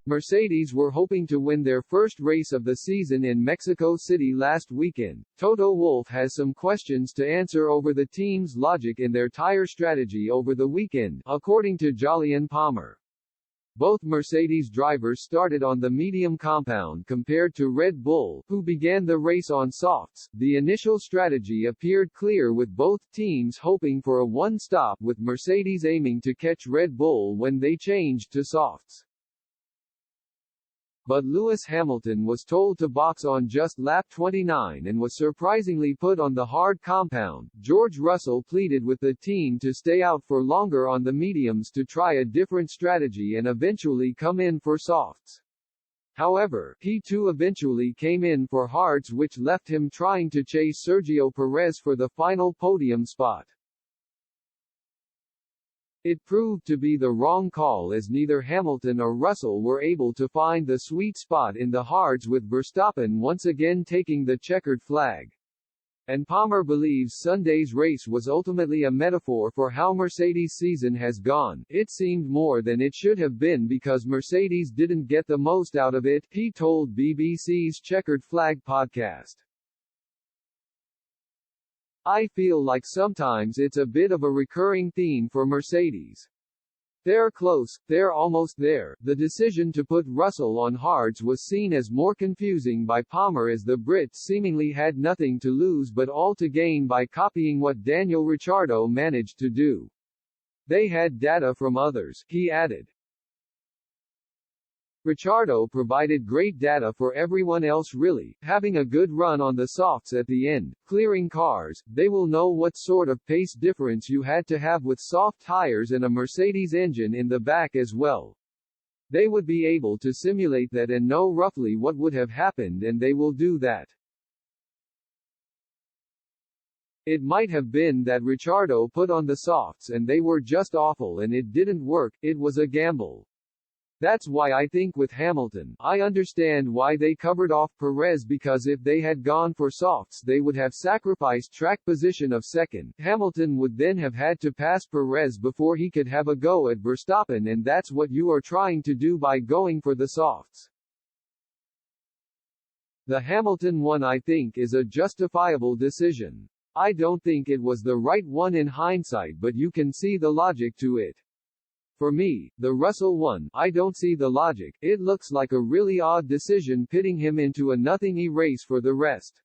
Mercedes were hoping to win their first race of the season in Mexico City last weekend. Toto Wolff has some questions to answer over the team's logic in their tire strategy over the weekend, according to Jolyon Palmer. Both Mercedes drivers started on the medium compound compared to Red Bull, who began the race on softs. The initial strategy appeared clear, with both teams hoping for a one-stop, with Mercedes aiming to catch Red Bull when they changed to softs. But Lewis Hamilton was told to box on just lap 29 and was surprisingly put on the hard compound. George Russell pleaded with the team to stay out for longer on the mediums to try a different strategy and eventually come in for softs. However, he too eventually came in for hards, which left him trying to chase Sergio Perez for the final podium spot. It proved to be the wrong call, as neither Hamilton or Russell were able to find the sweet spot in the hards, with Verstappen once again taking the checkered flag. And Palmer believes Sunday's race was ultimately a metaphor for how Mercedes' season has gone. It seemed more than it should have been because Mercedes didn't get the most out of it, he told BBC's Checkered Flag podcast. I feel like sometimes it's a bit of a recurring theme for Mercedes. They're close, they're almost there. The decision to put Russell on hards was seen as more confusing by Palmer, as the Brits seemingly had nothing to lose but all to gain by copying what Daniel Ricciardo managed to do. They had data from others, he added. Ricciardo provided great data for everyone else really, having a good run on the softs at the end, clearing cars. They will know what sort of pace difference you had to have with soft tires and a Mercedes engine in the back as well. They would be able to simulate that and know roughly what would have happened, and they will do that. It might have been that Ricciardo put on the softs and they were just awful and it didn't work, it was a gamble. That's why I think with Hamilton, I understand why they covered off Perez, because if they had gone for softs they would have sacrificed track position of second. Hamilton would then have had to pass Perez before he could have a go at Verstappen, and that's what you are trying to do by going for the softs. The Hamilton one, I think, is a justifiable decision. I don't think it was the right one in hindsight, but you can see the logic to it. For me, the Russell one, I don't see the logic. It looks like a really odd decision, pitting him into a nothing race for the rest.